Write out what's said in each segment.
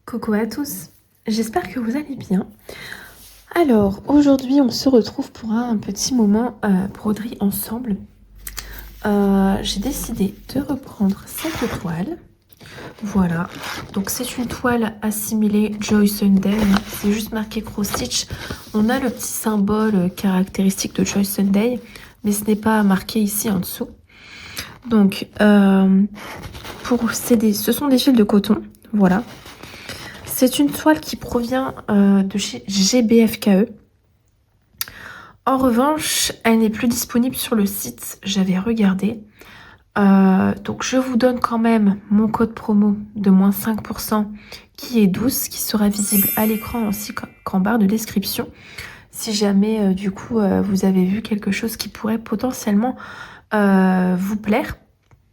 Coucou à tous, j'espère que vous allez bien. Alors, aujourd'hui, on se retrouve pour un petit moment broderie ensemble. J'ai décidé de reprendre cette toile. Voilà, donc c'est une toile assimilée Joy Sunday, hein. C'est juste marqué cross stitch. On a le petit symbole caractéristique de Joy Sunday, mais ce n'est pas marqué ici en dessous. Donc, ce sont des fils de coton, voilà. C'est une toile qui provient de chez GBFKE. En revanche, elle n'est plus disponible sur le site, j'avais regardé. Donc je vous donne quand même mon code promo de moins 5% qui est douce, qui sera visible à l'écran ainsi qu'en barre de description. Si jamais du coup vous avez vu quelque chose qui pourrait potentiellement vous plaire.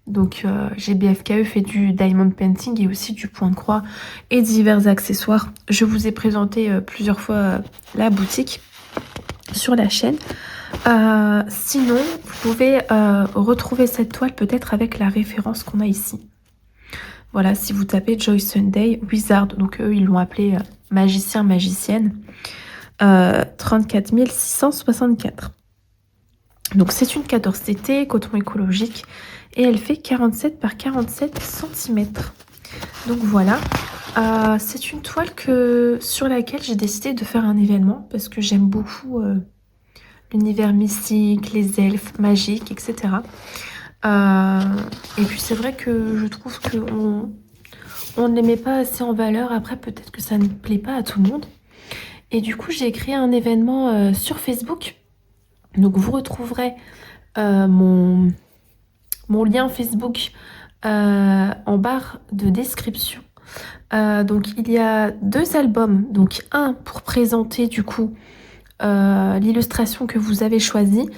Donc GBFKE fait du diamond painting et aussi du point de croix et divers accessoires. Je vous ai présenté plusieurs fois la boutique sur la chaîne. Sinon, vous pouvez retrouver cette toile peut-être avec la référence qu'on a ici. Voilà, si vous tapez Joy Sunday Wizard, donc eux ils l'ont appelé magicien, magicienne, 34 664. Donc c'est une 14 TT, coton écologique, et elle fait 47 par 47 cm. Donc voilà, c'est une toile sur laquelle j'ai décidé de faire un événement parce que j'aime beaucoup l'univers mystique, les elfes, magiques, etc. Et puis c'est vrai que je trouve qu'on ne les met pas assez en valeur. Après, peut-être que ça ne plaît pas à tout le monde. Et du coup, j'ai créé un événement sur Facebook. Donc vous retrouverez mon lien Facebook en barre de description. Donc il y a 2 albums, donc un pour présenter du coup l'illustration que vous avez choisie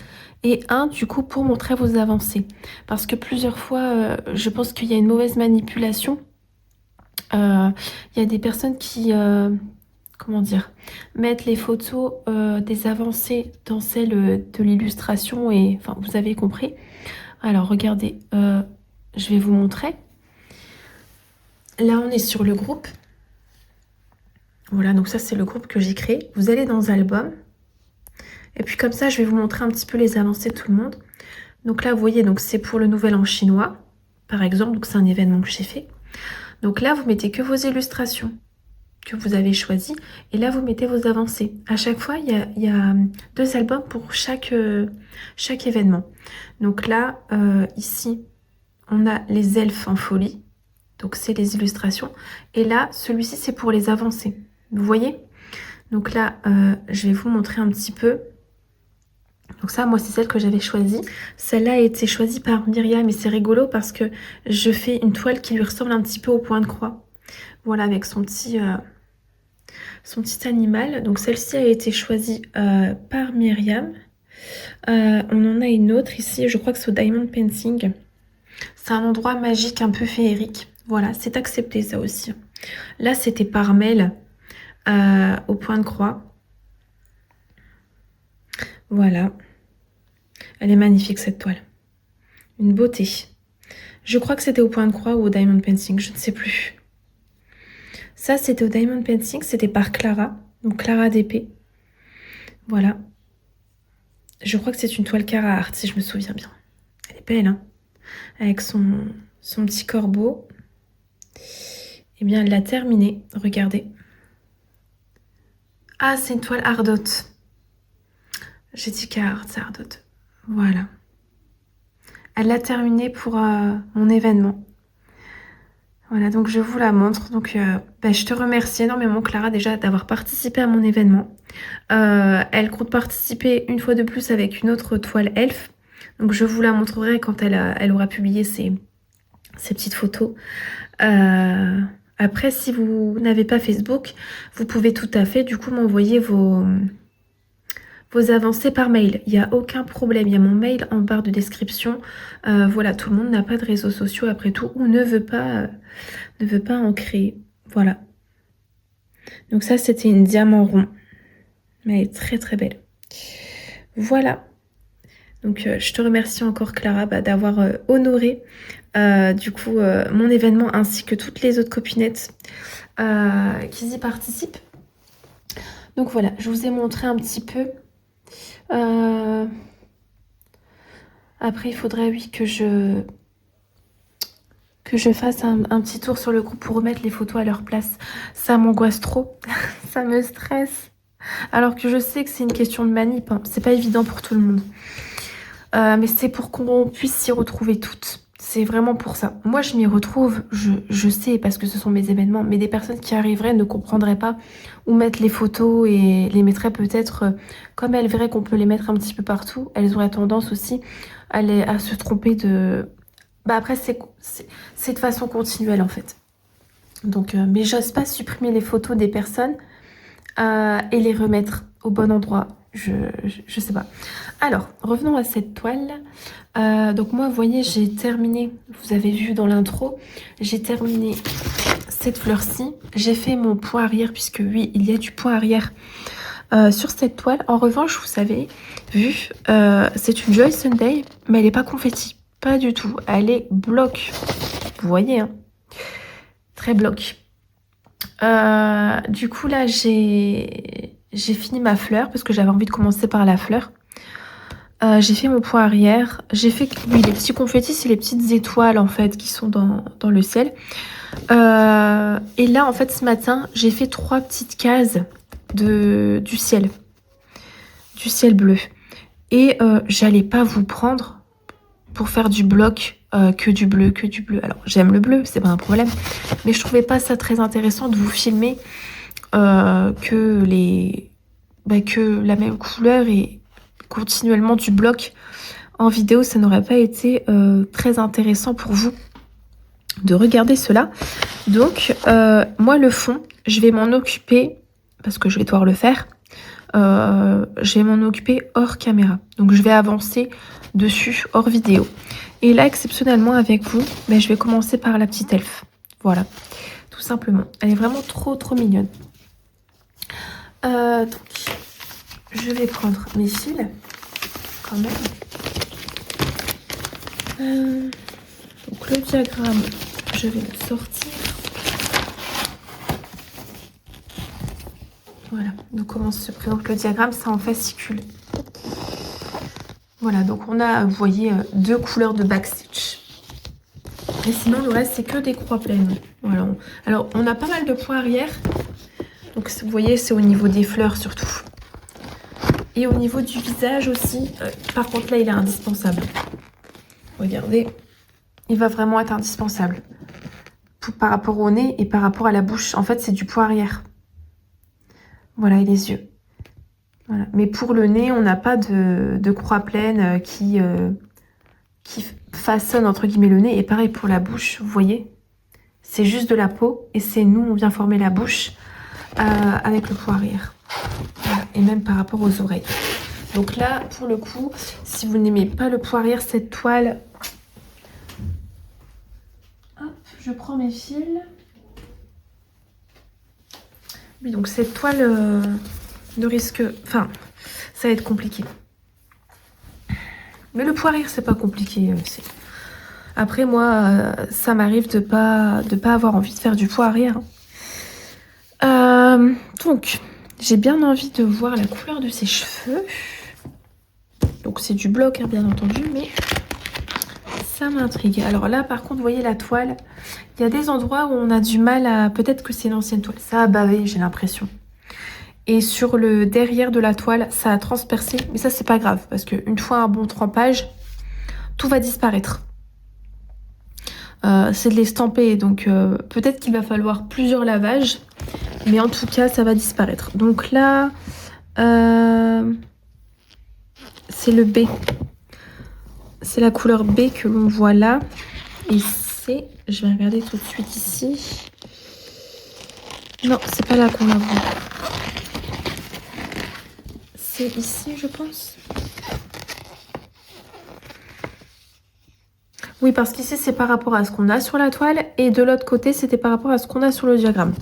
et un du coup pour montrer vos avancées, parce que plusieurs fois je pense qu'il y a une mauvaise manipulation. Il y a des personnes qui comment dire, mettre les photos des avancées dans celles de l'illustration et enfin vous avez compris. Alors regardez, je vais vous montrer. Là on est sur le groupe. Voilà, donc ça c'est le groupe que j'ai créé. Vous allez dans album. Et puis comme ça je vais vous montrer un petit peu les avancées de tout le monde. Donc là vous voyez, donc c'est pour le nouvel an chinois par exemple, donc c'est un événement que j'ai fait. Donc là vous mettez que vos illustrations que vous avez choisi et là vous mettez vos avancées. À chaque fois il y a 2 albums pour chaque événement. Donc là ici on a les elfes en folie, donc c'est les illustrations, et là celui-ci c'est pour les avancées, vous voyez. Donc là je vais vous montrer un petit peu. Donc ça, moi, c'est celle que j'avais choisie. Celle-là a été choisie par Myriam et c'est rigolo parce que je fais une toile qui lui ressemble un petit peu au point de croix. Voilà, avec son petit animal. Donc celle-ci a été choisie par Myriam. On en a une autre ici, je crois que c'est au Diamond Painting. C'est un endroit magique un peu féerique. Voilà, c'est accepté ça aussi. Là, c'était par mail au point de croix. Voilà. Elle est magnifique cette toile. Une beauté. Je crois que c'était au point de croix ou au Diamond Painting, je ne sais plus. Ça, c'était au Diamond Painting, c'était par Clara. Donc Clara DP. Voilà. Je crois que c'est une toile Cara Art, si je me souviens bien. Elle est belle, hein. Avec son petit corbeau. Eh bien, elle l'a terminée. Regardez. Ah, c'est une toile Ardotte. J'ai dit Cara Art, c'est Ardotte. Voilà. Elle l'a terminée pour mon événement. Voilà, donc je vous la montre. Donc, je te remercie énormément, Clara, déjà d'avoir participé à mon événement. Elle compte participer une fois de plus avec une autre toile elfe. Donc, je vous la montrerai quand elle aura publié ses petites photos. Après, si vous n'avez pas Facebook, vous pouvez tout à fait, du coup, m'envoyer vos avancées par mail. Il n'y a aucun problème. Il y a mon mail en barre de description. Voilà, tout le monde n'a pas de réseaux sociaux après tout ou ne veut pas en créer. Voilà. Donc ça, c'était une diamant rond. Mais elle est très très belle. Voilà. Donc je te remercie encore Clara d'avoir honoré du coup mon événement ainsi que toutes les autres copinettes qui y participent. Donc voilà, je vous ai montré un petit peu. Après, il faudrait, oui, que je fasse un petit tour sur le groupe pour remettre les photos à leur place. Ça m'angoisse trop, ça me stresse. Alors que je sais que c'est une question de manip, hein. C'est pas évident pour tout le monde. Mais c'est pour qu'on puisse s'y retrouver toutes. C'est vraiment pour ça. Moi, je m'y retrouve, je sais, parce que ce sont mes événements, mais des personnes qui arriveraient ne comprendraient pas où mettre les photos et les mettraient peut-être, comme elles verraient qu'on peut les mettre un petit peu partout, elles auraient tendance aussi à se tromper de... Bah après, c'est de façon continuelle, en fait. Donc, mais j'ose pas supprimer les photos des personnes et les remettre au bon endroit. Je sais pas. Alors, revenons à cette toile. Donc moi, vous voyez, j'ai terminé, vous avez vu dans l'intro, j'ai terminé cette fleur-ci. J'ai fait mon point arrière, puisque oui, il y a du point arrière sur cette toile. En revanche, vous avez vu, c'est une Joy Sunday, mais elle n'est pas confetti. Pas du tout. Elle est bloc. Vous voyez, hein, très bloc. Du coup, là, j'ai fini ma fleur, parce que j'avais envie de commencer par la fleur. J'ai fait mon point arrière. J'ai fait, oui, les petits confettis, c'est les petites étoiles en fait qui sont dans le ciel. Et là, en fait, ce matin, j'ai fait 3 petites cases du ciel bleu. Et j'allais pas vous prendre pour faire du bloc que du bleu. Alors, j'aime le bleu, c'est pas un problème, mais je trouvais pas ça très intéressant de vous filmer que la même couleur et continuellement du bloc en vidéo. Ça n'aurait pas été très intéressant pour vous de regarder cela. Donc moi, le fond, je vais m'en occuper parce que je vais devoir le faire. Je vais m'en occuper hors caméra, donc je vais avancer dessus hors vidéo. Et là, exceptionnellement avec vous, je vais commencer par la petite elfe. Voilà, tout simplement. Elle est vraiment trop mignonne. Donc je vais prendre mes fils quand même. Donc le diagramme, je vais le sortir. Voilà, donc comment se présente le diagramme, c'est en fascicule. Voilà, donc on a, vous voyez, 2 couleurs de backstitch. Et sinon, le reste, c'est que des croix pleines. Voilà. Alors, on a pas mal de points arrière. Donc, vous voyez, c'est au niveau des fleurs surtout. Et au niveau du visage aussi. Par contre, là, il est indispensable. Regardez, il va vraiment être indispensable. Par rapport au nez et par rapport à la bouche. En fait, c'est du point arrière. Voilà, et les yeux. Voilà. Mais pour le nez, on n'a pas de croix pleine qui façonne entre guillemets le nez. Et pareil pour la bouche, vous voyez, c'est juste de la peau et c'est nous, on vient former la bouche avec le point arrière. Voilà. Et même par rapport aux oreilles. Donc là, pour le coup, si vous n'aimez pas le point arrière, cette toile, hop, je prends mes fils. Oui, donc cette toile ne risque, enfin, ça va être compliqué. Mais le point arrière, c'est pas compliqué. Après, moi, ça m'arrive de pas avoir envie de faire du point arrière. Donc, j'ai bien envie de voir la couleur de ses cheveux. Donc, c'est du bloc, hein, bien entendu, mais ça m'intrigue. Alors là, par contre, vous voyez la toile, il y a des endroits où on a du mal à... Peut-être que c'est l'ancienne toile. Ça a bavé, j'ai l'impression. Et sur le derrière de la toile, ça a transpercé. Mais ça, c'est pas grave, parce qu'une fois un bon trempage, tout va disparaître. C'est de l'estamper, donc peut-être qu'il va falloir plusieurs lavages. Mais en tout cas, ça va disparaître. Donc là, c'est le B. C'est la couleur B que l'on voit là. Et c'est... Je vais regarder tout de suite ici. Non, c'est pas là qu'on la voit. C'est ici, je pense. Oui, parce qu'ici, c'est par rapport à ce qu'on a sur la toile. Et de l'autre côté, c'était par rapport à ce qu'on a sur le diagramme.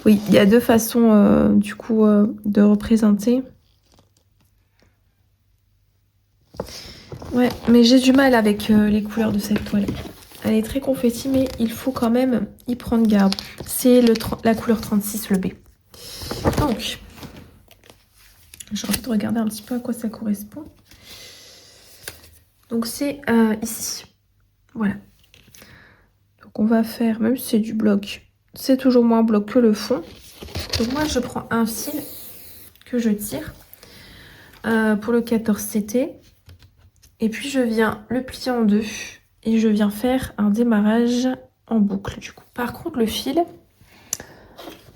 Oui, il y a 2 façons, du coup, de représenter. Ouais, mais j'ai du mal avec les couleurs de cette toile. Elle est très confetti, mais il faut quand même y prendre garde. C'est la couleur 36, le B. Donc, j'ai envie de regarder un petit peu à quoi ça correspond. Donc, c'est ici. Voilà. Donc, on va faire, même si c'est du bloc, c'est toujours moins bloc que le fond. Donc, moi, je prends un fil que je tire pour le 14 CT. Et puis, je viens le plier en deux. Et je viens faire un démarrage en boucle du coup. Par contre, le fil,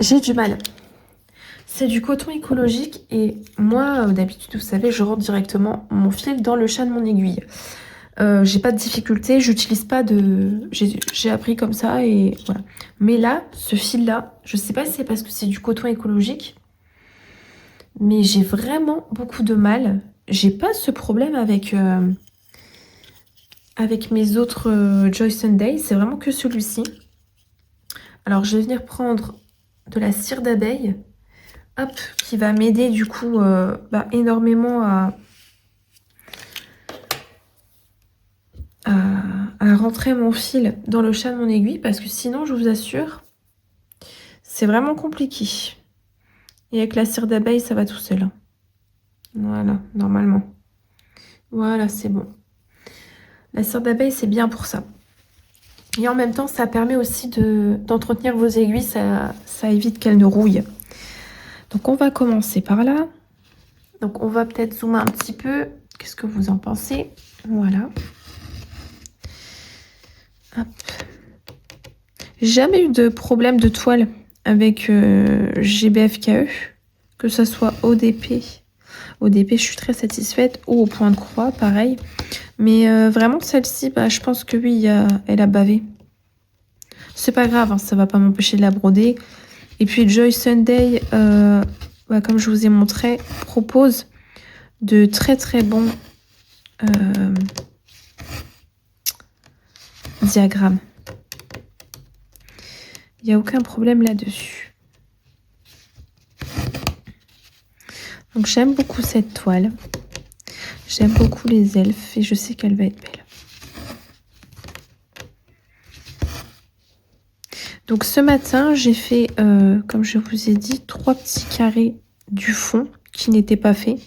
j'ai du mal. C'est du coton écologique et moi, d'habitude, vous savez, je rentre directement mon fil dans le chat de mon aiguille. J'ai pas de difficulté, j'utilise pas de... J'ai appris comme ça et voilà. Mais là, ce fil-là, je sais pas si c'est parce que c'est du coton écologique, mais j'ai vraiment beaucoup de mal. J'ai pas ce problème avec... avec mes autres Joy Sunday, c'est vraiment que celui-ci. Alors, je vais venir prendre de la cire d'abeille, hop, qui va m'aider du coup énormément à rentrer mon fil dans le chat de mon aiguille, parce que sinon, je vous assure, c'est vraiment compliqué. Et avec la cire d'abeille, ça va tout seul. Voilà, normalement. Voilà, c'est bon. La cire d'abeille, c'est bien pour ça. Et en même temps, ça permet aussi d'entretenir vos aiguilles, ça évite qu'elles ne rouillent. Donc, on va commencer par là. Donc, on va peut-être zoomer un petit peu. Qu'est-ce que vous en pensez? Voilà. Hop. Jamais eu de problème de toile avec GBFKE, que ce soit ODP. ODP, je suis très satisfaite. Ou au point de croix, pareil. Mais vraiment, celle-ci, je pense que oui, elle a bavé. C'est pas grave, hein, ça va pas m'empêcher de la broder. Et puis Joy Sunday, comme je vous ai montré, propose de très très bons diagrammes. Il n'y a aucun problème là-dessus. Donc j'aime beaucoup cette toile. J'aime beaucoup les elfes et je sais qu'elle va être belle. Donc ce matin, j'ai fait, comme je vous ai dit, 3 petits carrés du fond qui n'étaient pas faits.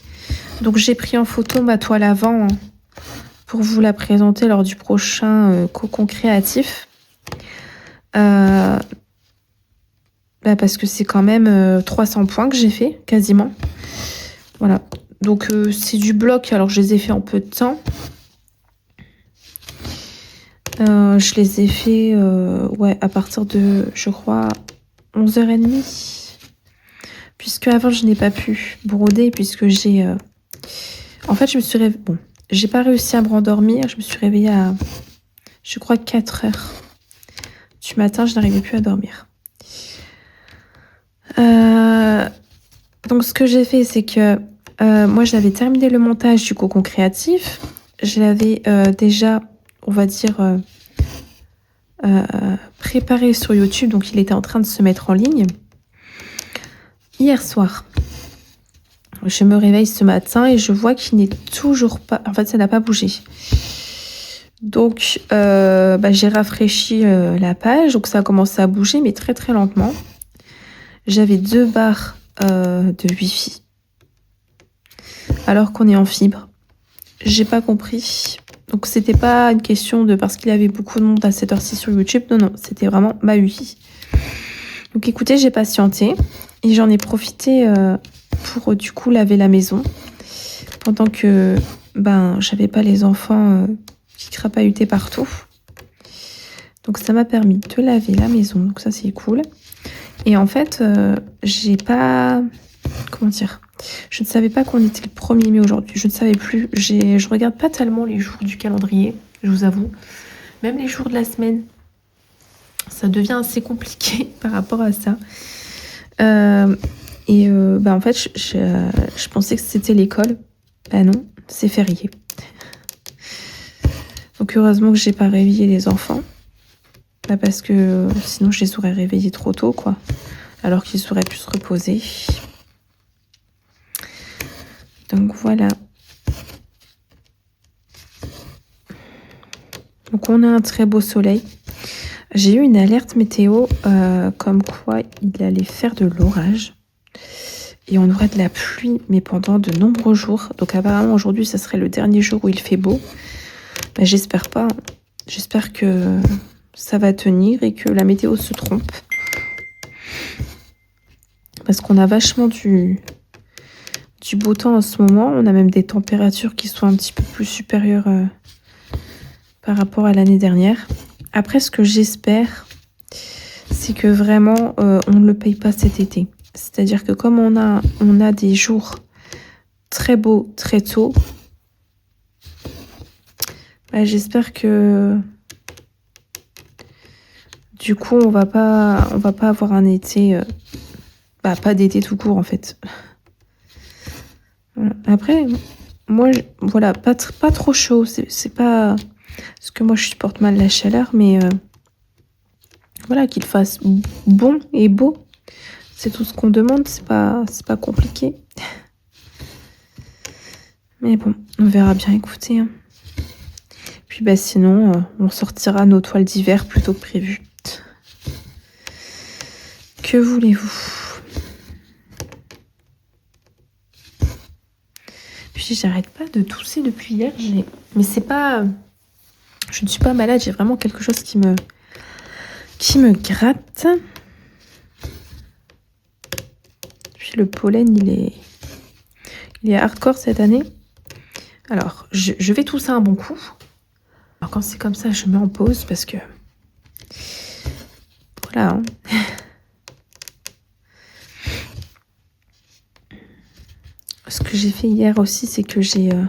Donc j'ai pris en photo ma toile avant hein, pour vous la présenter lors du prochain cocon créatif. Parce que c'est quand même 300 points que j'ai fait, quasiment. Voilà. Donc c'est du bloc, alors je les ai fait en peu de temps. Je les ai fait à partir de, je crois, 11h30. Puisque avant je n'ai pas pu broder, puisque j'ai... En fait, je me suis réveillée... Bon, j'ai pas réussi à me rendormir. Je me suis réveillée à, je crois, 4h du matin. Je n'arrivais plus à dormir. Donc, ce que j'ai fait, c'est que moi, j'avais terminé le montage du cocon créatif. Je l'avais déjà, on va dire, préparé sur YouTube. Donc, il était en train de se mettre en ligne. Hier soir, je me réveille ce matin et je vois qu'il n'est toujours pas... En fait, ça n'a pas bougé. Donc, j'ai rafraîchi la page. Donc, ça a commencé à bouger, mais très, très lentement. J'avais 2 barres de Wi-Fi. Alors qu'on est en fibre. J'ai pas compris. Donc, c'était pas une question de parce qu'il y avait beaucoup de monde à cette heure-ci sur YouTube. Non, non, c'était vraiment ma Wi-Fi. Donc, écoutez, j'ai patienté. Et j'en ai profité pour, du coup, laver la maison. Pendant que, j'avais pas les enfants qui crapahutaient partout. Donc, ça m'a permis de laver la maison. Donc, ça, c'est cool. Et en fait, j'ai pas... Comment dire? Je ne savais pas qu'on était le 1er mai aujourd'hui. Je ne savais plus. Je regarde pas tellement les jours du calendrier, je vous avoue. Même les jours de la semaine. Ça devient assez compliqué par rapport à ça. En fait, je pensais que c'était l'école. Non, c'est férié. Donc heureusement que j'ai pas réveillé les enfants. Parce que sinon je les aurais réveillés trop tôt, quoi. Alors qu'ils auraient pu se reposer. Donc voilà. Donc on a un très beau soleil. J'ai eu une alerte météo comme quoi il allait faire de l'orage. Et on aurait de la pluie, mais pendant de nombreux jours. Donc apparemment aujourd'hui, ça serait le dernier jour où il fait beau. Ben, j'espère pas. J'espère que ça va tenir et que la météo se trompe. Parce qu'on a vachement du beau temps en ce moment. On a même des températures qui sont un petit peu plus supérieures par rapport à l'année dernière. Après, ce que j'espère, c'est que vraiment, on ne le paye pas cet été. C'est-à-dire que comme on a des jours très beaux, très tôt, bah, j'espère que du coup, on va pas avoir un été, pas d'été tout court en fait. Voilà. Après, moi, voilà, pas trop chaud. C'est pas parce que moi, je supporte mal la chaleur, mais voilà, qu'il fasse bon et beau. C'est tout ce qu'on demande, c'est pas compliqué. Mais bon, on verra bien, écoutez. Hein. Puis bah sinon, on sortira nos toiles d'hiver plus tôt que prévu. Que voulez-vous? Puis j'arrête pas de tousser depuis hier. Mais c'est pas... Je ne suis pas malade, j'ai vraiment quelque chose qui me gratte. Puis le pollen, il est hardcore cette année. Alors, je vais tousser un bon coup. Alors quand c'est comme ça, je mets en pause parce que... Voilà. Hein. Ce que j'ai fait hier aussi, c'est que j'avais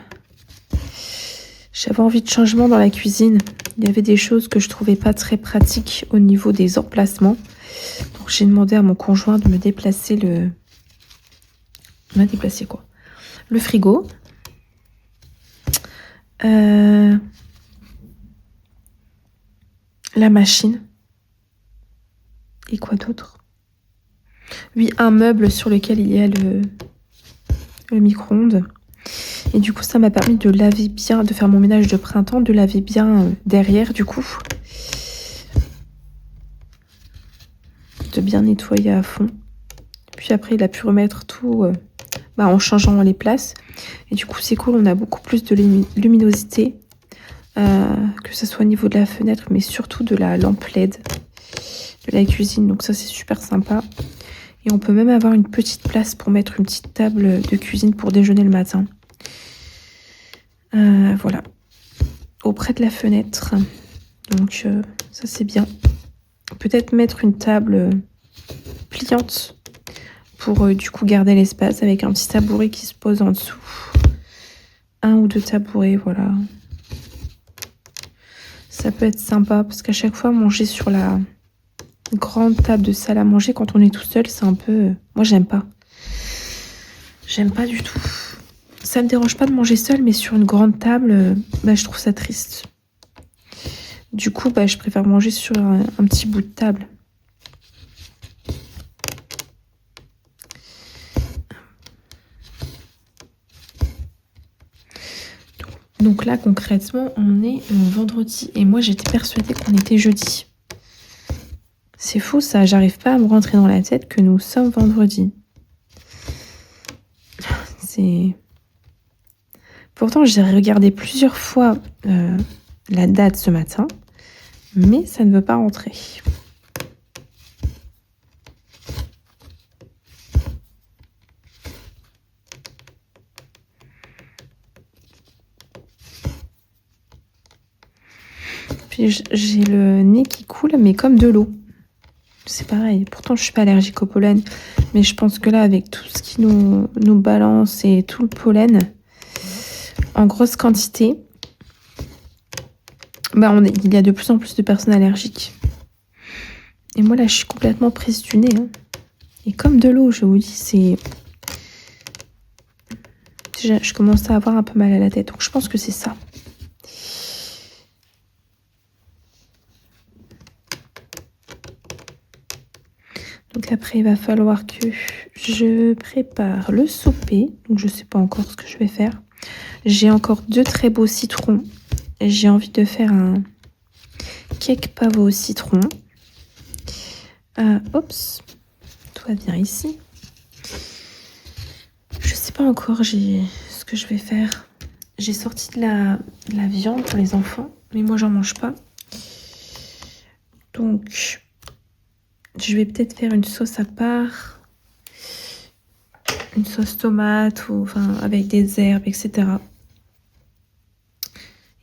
envie de changement dans la cuisine. Il y avait des choses que je trouvais pas très pratiques au niveau des emplacements. Donc j'ai demandé à mon conjoint de me déplacer le frigo. La machine. Et quoi d'autre? Oui, un meuble sur lequel il y a le micro-ondes. Et du coup, ça m'a permis de laver bien, de faire mon ménage de printemps, de laver bien derrière, du coup. De bien nettoyer à fond. Puis après, il a pu remettre tout en changeant les places. Et du coup, c'est cool, on a beaucoup plus de luminosité. Que ce soit au niveau de la fenêtre, mais surtout de la lampe LED de la cuisine. Donc ça, c'est super sympa. Et on peut même avoir une petite place pour mettre une petite table de cuisine pour déjeuner le matin. Voilà. Auprès de la fenêtre. Donc ça, c'est bien. Peut-être mettre une table pliante pour du coup garder l'espace avec un petit tabouret qui se pose en dessous. Un ou deux tabourets, voilà. Ça peut être sympa parce qu'à chaque fois, manger sur la grande table de salle à manger quand on est tout seul, c'est un peu... Moi, j'aime pas. J'aime pas du tout. Ça me dérange pas de manger seul, mais sur une grande table, je trouve ça triste. Du coup, je préfère manger sur un petit bout de table. Donc là, concrètement, on est vendredi. Et moi, j'étais persuadée qu'on était jeudi. C'est fou ça, j'arrive pas à me rentrer dans la tête que nous sommes vendredi. Pourtant, j'ai regardé plusieurs fois la date ce matin, mais ça ne veut pas rentrer. Puis j'ai le nez qui coule, mais comme de l'eau. C'est pareil. Pourtant, je suis pas allergique au pollen. Mais je pense que là, avec tout ce qui nous balance et tout le pollen en grosse quantité, il y a de plus en plus de personnes allergiques. Et moi, là, je suis complètement prise du nez. Hein. Et comme de l'eau, je vous dis, je commence à avoir un peu mal à la tête. Donc, je pense que c'est ça. Donc après, il va falloir que je prépare le souper. Donc je ne sais pas encore ce que je vais faire. J'ai encore 2 très beaux citrons. J'ai envie de faire un cake pavot au citron. Oups, tout va bien ici. Je sais pas encore ce que je vais faire. J'ai sorti de la viande pour les enfants, mais moi j'en mange pas. Donc, je vais peut-être faire une sauce à part. Une sauce tomate, ou, enfin, avec des herbes, etc.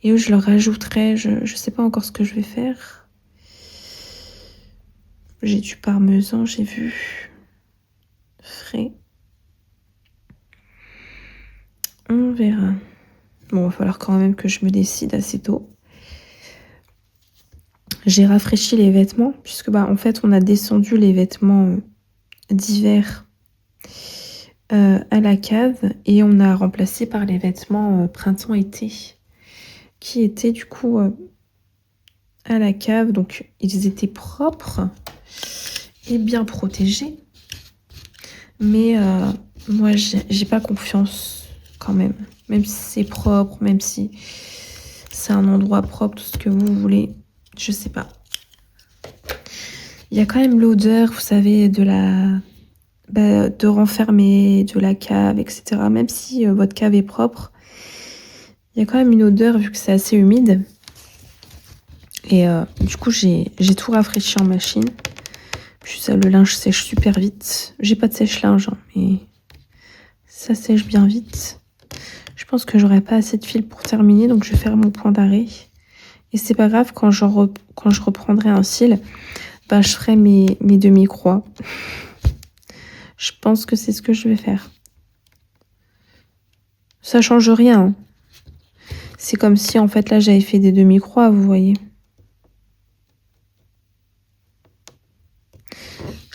Et je leur rajouterai, je sais pas encore ce que je vais faire. J'ai du parmesan, j'ai vu. Frais. On verra. Bon, il va falloir quand même que je me décide assez tôt. J'ai rafraîchi les vêtements, puisque en fait, on a descendu les vêtements d'hiver à la cave et on a remplacé par les vêtements printemps-été qui étaient du coup à la cave. Donc, ils étaient propres et bien protégés. Mais moi, j'ai pas confiance quand même. Même si c'est propre, même si c'est un endroit propre, tout ce que vous voulez. Je sais pas. Il y a quand même l'odeur, vous savez, de renfermer, de la cave, etc. Même si votre cave est propre, il y a quand même une odeur vu que c'est assez humide. Et du coup, j'ai tout rafraîchi en machine. Puis ça, le linge sèche super vite. J'ai pas de sèche-linge, hein, mais ça sèche bien vite. Je pense que j'aurai pas assez de fil pour terminer, donc je vais faire mon point d'arrêt. Et c'est pas grave, quand je reprendrai un cil, je ferai mes demi-croix. Je pense que c'est ce que je vais faire. Ça change rien. Hein. C'est comme si, en fait, là, j'avais fait des demi-croix, vous voyez.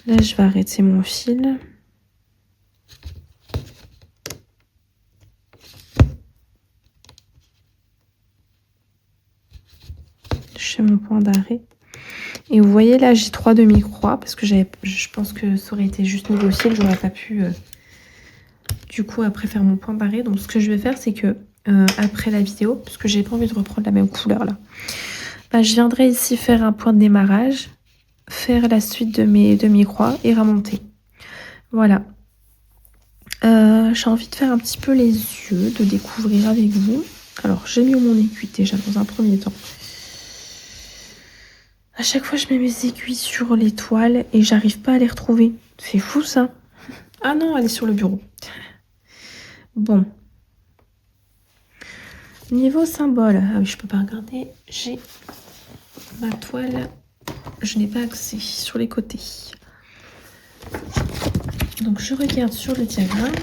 Là, je vais arrêter mon fil. Je fais mon point d'arrêt. Et vous voyez, là, j'ai 3 demi-croix parce que je pense que ça aurait été juste niveau fil. J'aurais pas pu, du coup, après faire mon point d'arrêt. Donc, ce que je vais faire, c'est que après la vidéo, parce que j'ai pas envie de reprendre la même couleur, là, je viendrai ici faire un point de démarrage, faire la suite de mes demi-croix et remonter. Voilà. J'ai envie de faire un petit peu les yeux, de découvrir avec vous. Alors, j'ai mis mon aiguille déjà dans un premier temps. À chaque fois, je mets mes aiguilles sur les toiles et j'arrive pas à les retrouver. C'est fou, ça. Ah non, elle est sur le bureau. Bon. Niveau symbole. Ah oui, je peux pas regarder. J'ai ma toile. Je n'ai pas accès sur les côtés. Donc, je regarde sur le diagramme.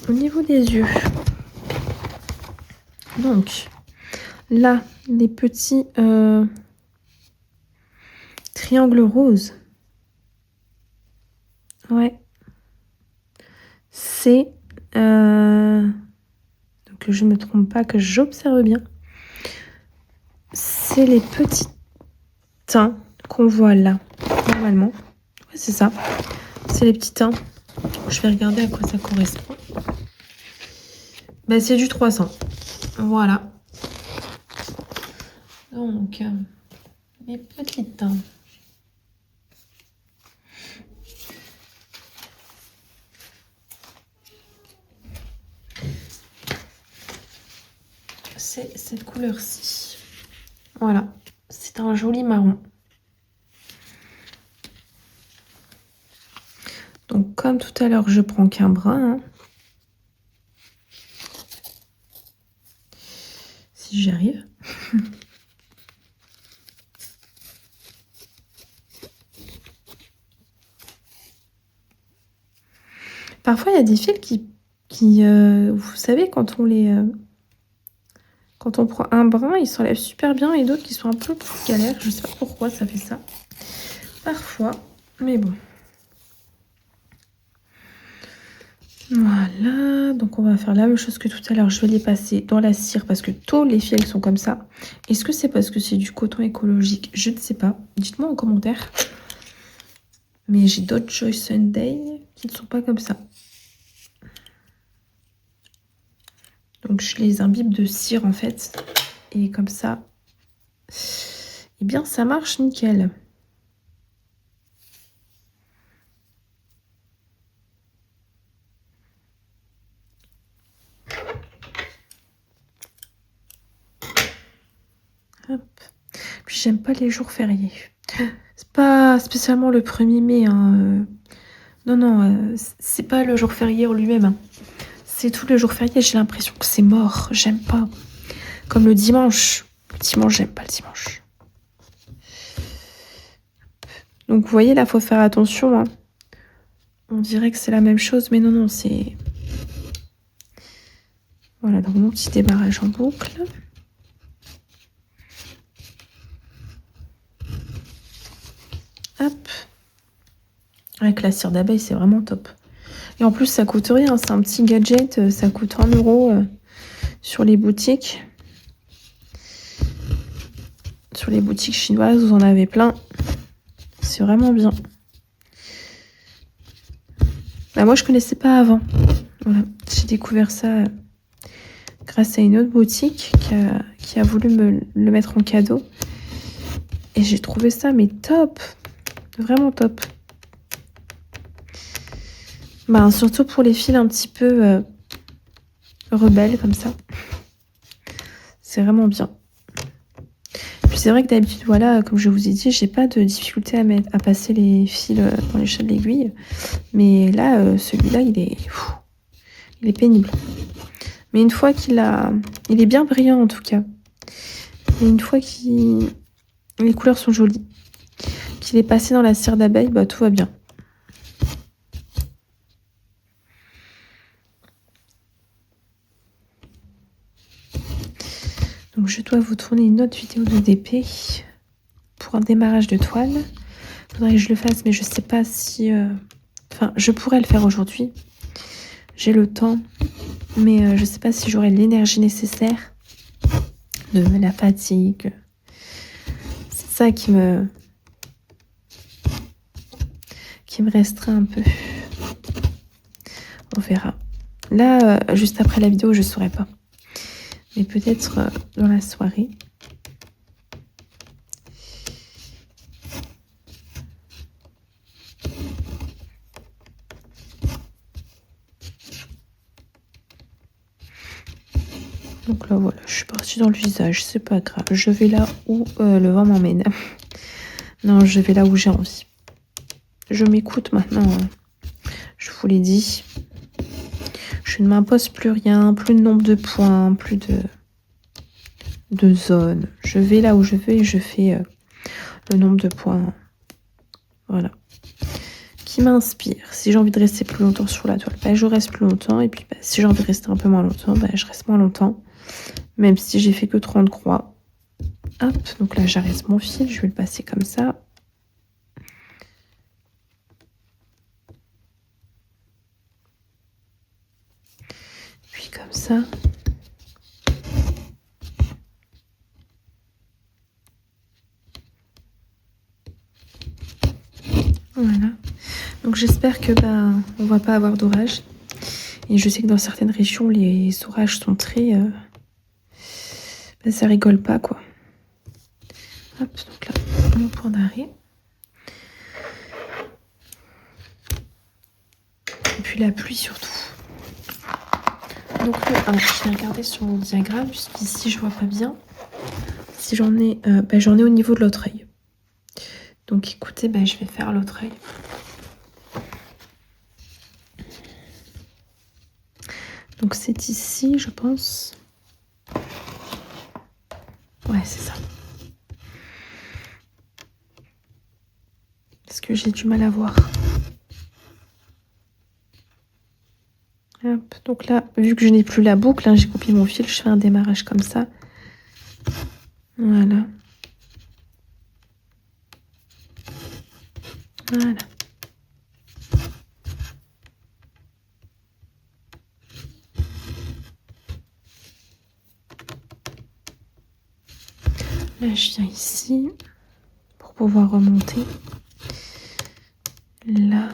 Au niveau des yeux. Donc, là, les petits triangles roses. Ouais. C'est... donc, je ne me trompe pas, que j'observe bien. C'est les petits teints qu'on voit là, normalement. Ouais, c'est ça. C'est les petits teints. Je vais regarder à quoi ça correspond. C'est du 300. Voilà. Donc, les petits teints. C'est cette couleur-ci. Voilà. C'est un joli marron. Donc, comme tout à l'heure, je prends qu'un brun. Hein. Si j'y arrive. Parfois, il y a des fils qui vous savez, quand on prend un brin, il s'enlève super bien et d'autres qui sont un peu plus galères. Je sais pas pourquoi ça fait ça. Parfois, mais bon. Voilà, donc on va faire la même chose que tout à l'heure. Je vais les passer dans la cire parce que tous les fils sont comme ça. Est-ce que c'est parce que c'est du coton écologique? Je ne sais pas. Dites-moi en commentaire. Mais j'ai d'autres Joyce Sunday qui ne sont pas comme ça. Donc je les imbibe de cire en fait. Et comme ça, eh bien, ça marche nickel. Hop. Puis j'aime pas les jours fériés. C'est pas spécialement le 1er mai, hein. Non, non, c'est pas le jour férié en lui-même, hein. C'est tous les jours fériés, j'ai l'impression que c'est mort. J'aime pas. Comme le dimanche. Le dimanche, j'aime pas le dimanche. Donc, vous voyez, là, faut faire attention, hein. On dirait que c'est la même chose, mais non, non, c'est... Voilà, donc mon petit démarrage en boucle. Hop. Avec la cire d'abeille, c'est vraiment top. Et en plus, ça coûte rien. C'est un petit gadget. Ça coûte 1 € sur les boutiques. Sur les boutiques chinoises, vous en avez plein. C'est vraiment bien. Bah, moi, je connaissais pas avant. Voilà. J'ai découvert ça grâce à une autre boutique qui a voulu me le mettre en cadeau. Et j'ai trouvé ça, mais top. Vraiment top. Bah, surtout pour les fils un petit peu rebelles comme ça. C'est vraiment bien. Puis c'est vrai que d'habitude, voilà, comme je vous ai dit, j'ai pas de difficulté à passer les fils dans les l'échelle d'aiguille. Mais là, celui-là, il est pénible. Mais une fois il est bien brillant en tout cas. Et une fois les couleurs sont jolies, qu'il est passé dans la cire d'abeille, bah tout va bien. Donc je dois vous tourner une autre vidéo de DP pour un démarrage de toile. Faudrait que je le fasse, mais je sais pas si... Enfin, je pourrais le faire aujourd'hui. J'ai le temps, mais je sais pas si j'aurai l'énergie nécessaire, de la fatigue. C'est ça qui me restreint un peu. On verra. Là, juste après la vidéo, je saurais pas. Mais peut-être dans la soirée. Donc là, voilà, je suis partie dans le visage. C'est pas grave. Je vais là où le vent m'emmène. Non, je vais là où j'ai envie. Je m'écoute maintenant. Hein. Je vous l'ai dit. Je ne m'impose plus rien. Plus de nombre de points. Plus de zones. Je vais là où je veux et je fais le nombre de points. Voilà. Qui m'inspire. Si j'ai envie de rester plus longtemps sur la toile, bah, je reste plus longtemps. Et puis, bah, si j'ai envie de rester un peu moins longtemps, bah, je reste moins longtemps. Même si j'ai fait que 30 croix. Hop, donc là, j'arrête mon fil. Je vais le passer comme ça. Puis comme ça. Voilà. Donc j'espère que on va pas avoir d'orage. Et je sais que dans certaines régions, les orages sont très... ça rigole pas, quoi. Hop, donc là, mon point d'arrêt. Et puis la pluie surtout. Donc le 1, je vais regarder sur mon diagramme, puisqu'ici je vois pas bien. Si j'en ai... j'en ai au niveau de l'autre œil. Donc écoutez, je vais faire l'autre œil. Donc c'est ici, je pense. Ouais, c'est ça. Parce que j'ai du mal à voir. Hop, donc là, vu que je n'ai plus la boucle, hein, j'ai coupé mon fil, je fais un démarrage comme ça. Voilà. Voilà. Là, je viens ici pour pouvoir remonter. Là.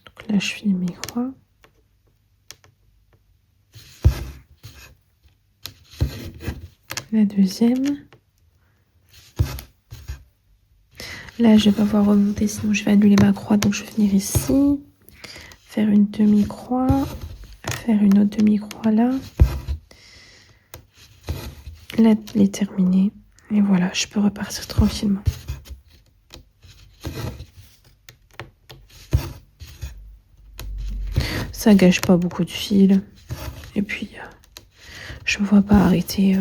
Donc là, je finis mes croix. La deuxième. Là, je vais pas pouvoir remonter, sinon je vais annuler ma croix. Donc, je vais venir ici, faire une demi-croix, faire une autre demi-croix là. Là, les terminer. Et voilà, je peux repartir tranquillement. Ça gâche pas beaucoup de fil. Et puis, je me vois pas arrêter.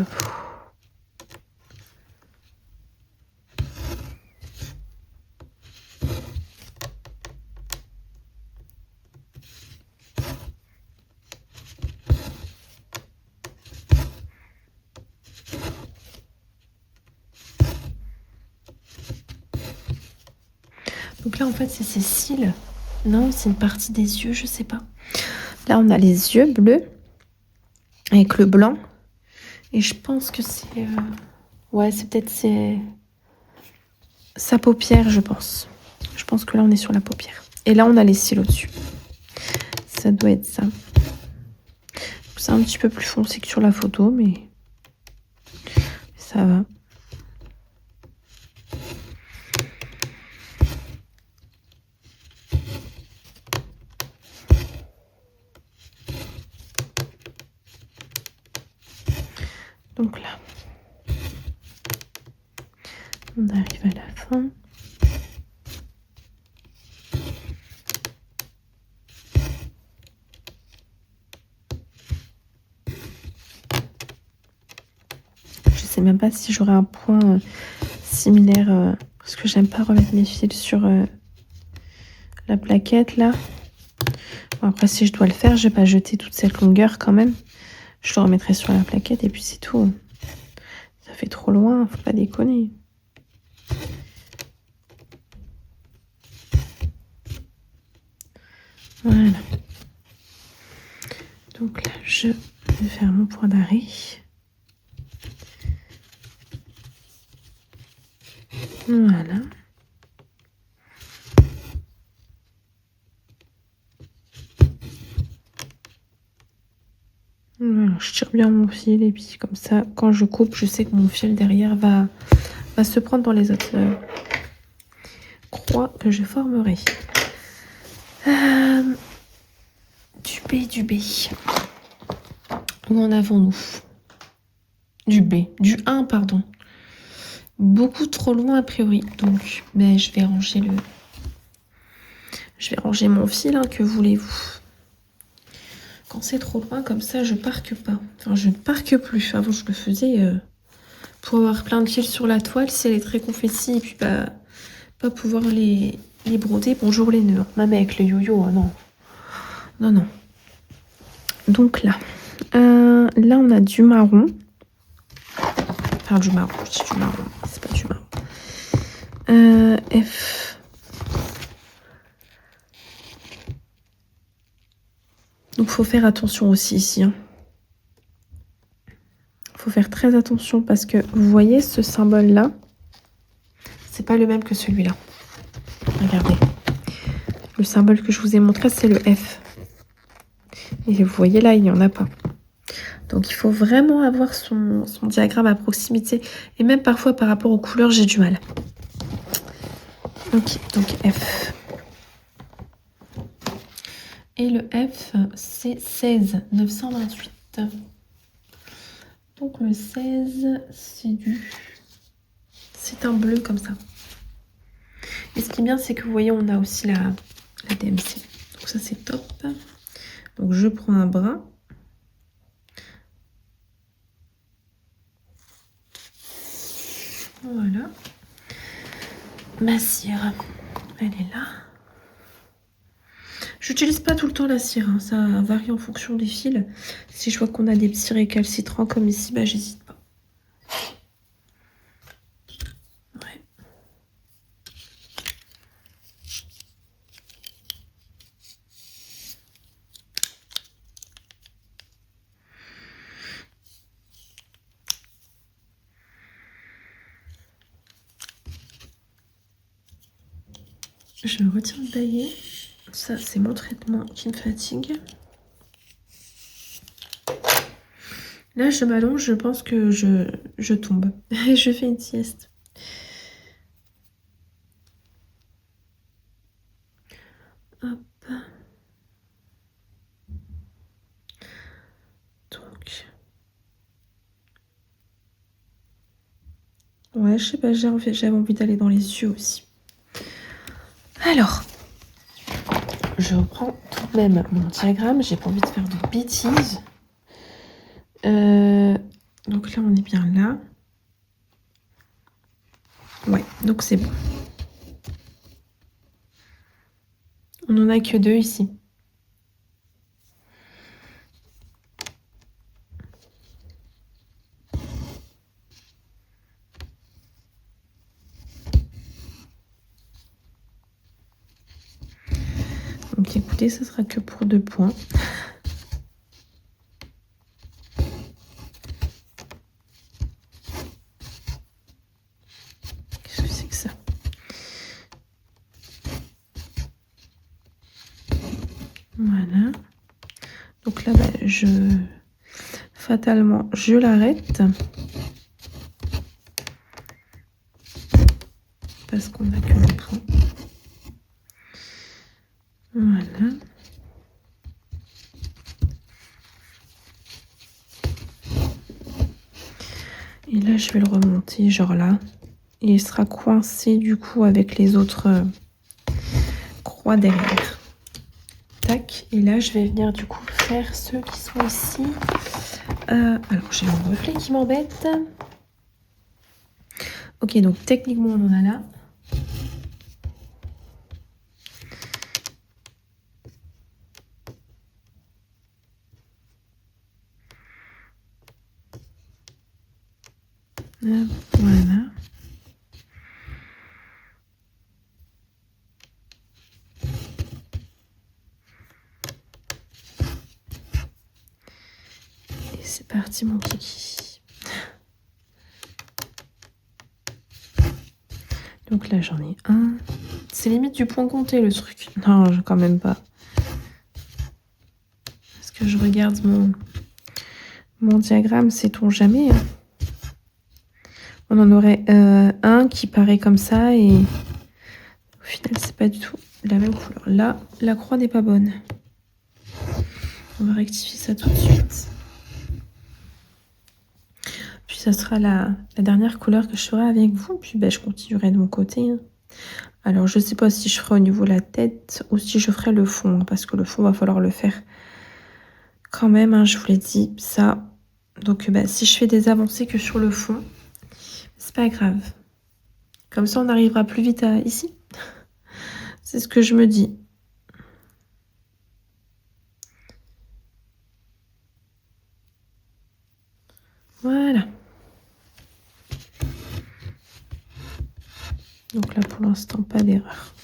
Donc là, en fait, c'est ses cils. Non, c'est une partie des yeux, je sais pas. Là, on a les yeux bleus avec le blanc. Et je pense que c'est... Ouais, c'est peut-être sa paupière, je pense. Je pense que là, on est sur la paupière. Et là, on a les cils au-dessus. Ça doit être ça. C'est un petit peu plus foncé que sur la photo, mais ça va. Donc là, on arrive à la fin. Je sais même pas si j'aurai un point similaire, parce que j'aime pas remettre mes fils sur la plaquette là. Bon, après, si je dois le faire, je vais pas jeter toute cette longueur quand même. Je le remettrai sur la plaquette et puis c'est tout. Ça fait trop loin, faut pas déconner. Voilà. Donc là, je vais faire mon point d'arrêt. Voilà. Voilà, je tire bien mon fil et puis comme ça, quand je coupe, je sais que mon fil derrière va se prendre dans les autres croix que je formerai. Du B. Où en avons-nous? Du B. Du 1, pardon. Beaucoup trop loin a priori. Donc, ben, je vais ranger mon fil, hein, que voulez-vous? Quand c'est trop loin comme ça, je parque pas. Enfin, je ne parque plus. Avant, je le faisais pour avoir plein de fils sur la toile, si elle est très confetti, et puis bah, pas pouvoir les broder. Bonjour les nœuds. Même avec le yo-yo, non. Non, non. Donc là, là on a du marron. Enfin, du marron, je dis du marron. C'est pas du marron. F. Donc, faut faire attention aussi ici. Hein. Faut faire très attention parce que vous voyez ce symbole-là, c'est pas le même que celui-là. Regardez. Le symbole que je vous ai montré, c'est le F. Et vous voyez là, il n'y en a pas. Donc, il faut vraiment avoir son diagramme à proximité. Et même parfois, par rapport aux couleurs, j'ai du mal. Ok, donc F. Et le F, c'est 16 928. Donc, le 16, c'est un bleu comme ça. Et ce qui est bien, c'est que vous voyez, on a aussi la DMC. Donc, ça, c'est top. Donc, je prends un bras. Voilà. Ma cire, elle est là. J'utilise pas tout le temps la cire, hein. Ça varie en fonction des fils. Si je vois qu'on a des petits récalcitrants comme ici, bah j'hésite pas. Ouais. Je retire le baillet. Ça, c'est mon traitement qui me fatigue. Là, je m'allonge, je pense que je tombe. Et je fais une sieste. Hop. Donc. Ouais, je sais pas, j'avais envie d'aller dans les yeux aussi. Alors, je reprends tout de même mon diagramme. J'ai pas envie de faire de bêtises. Donc là, on est bien là. Ouais, donc c'est bon. On n'en a que 2 ici. Donc écoutez, ça sera que pour 2 points. Qu'est-ce que c'est que ça? Voilà. Donc là, fatalement, je l'arrête. Parce qu'on n'a que le point. Voilà. Et là, je vais le remonter, genre là. Et il sera coincé, du coup, avec les autres croix derrière. Tac. Et là, je vais venir, du coup, faire ceux qui sont ici. Alors, j'ai un reflet qui m'embête. Ok, donc techniquement, on en a là. Voilà. Et c'est parti, mon kiki. Donc là, j'en ai un. C'est limite du point compté, le truc. Non, quand même pas. Parce que je regarde mon diagramme, sait-on jamais. Hein. On en aurait un qui paraît comme ça et au final, c'est pas du tout la même couleur. Là, la croix n'est pas bonne. On va rectifier ça tout de suite. Puis ça sera la dernière couleur que je ferai avec vous. Puis je continuerai de mon côté. Hein. Alors, je sais pas si je ferai au niveau de la tête ou si je ferai le fond. Hein, parce que le fond, va falloir le faire quand même. Hein, je vous l'ai dit, ça. Donc, si je fais des avancées que sur le fond, c'est pas grave. Comme ça, on arrivera plus vite ici. C'est ce que je me dis. Voilà. Donc là, pour l'instant, pas d'erreur.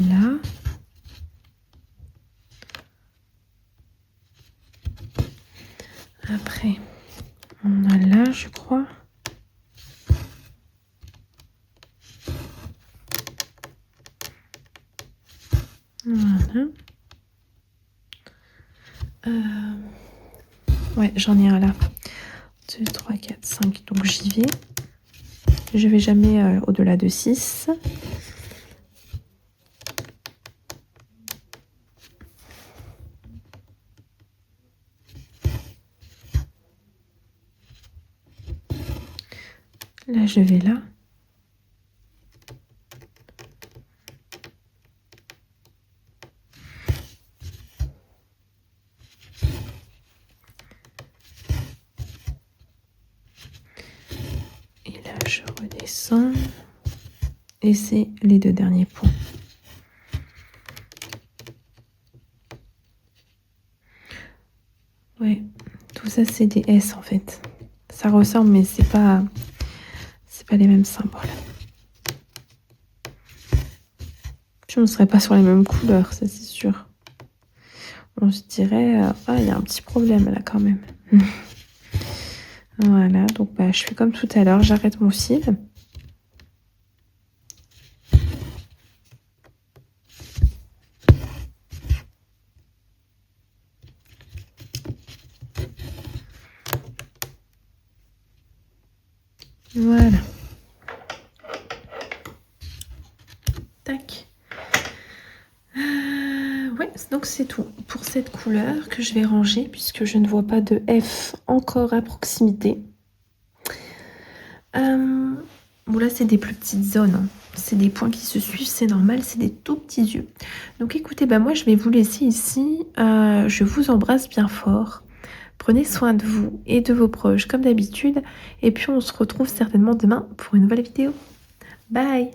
Là. Après, on a là, je crois. Voilà. Ouais, j'en ai un là. 2, 3, 4, 5. Donc j'y vais. Je vais jamais au-delà de 6. Là, je vais là. Et là, je redescends. Et c'est les 2 derniers points. Ouais, tout ça, c'est des S en fait. Ça ressemble, mais c'est pas les mêmes symboles. Puis on ne serait pas sur les mêmes couleurs, ça c'est sûr. On se dirait, il y a un petit problème là quand même. Voilà, donc je fais comme tout à l'heure, j'arrête mon fil. Voilà. Tac. Ouais, donc c'est tout pour cette couleur que je vais ranger puisque je ne vois pas de F encore à proximité. Bon là c'est des plus petites zones, hein. C'est des points qui se suivent, c'est normal, c'est des tout petits yeux. Donc écoutez, bah moi je vais vous laisser ici. Je vous embrasse bien fort. Prenez soin de vous et de vos proches comme d'habitude. Et puis on se retrouve certainement demain pour une nouvelle vidéo. Bye!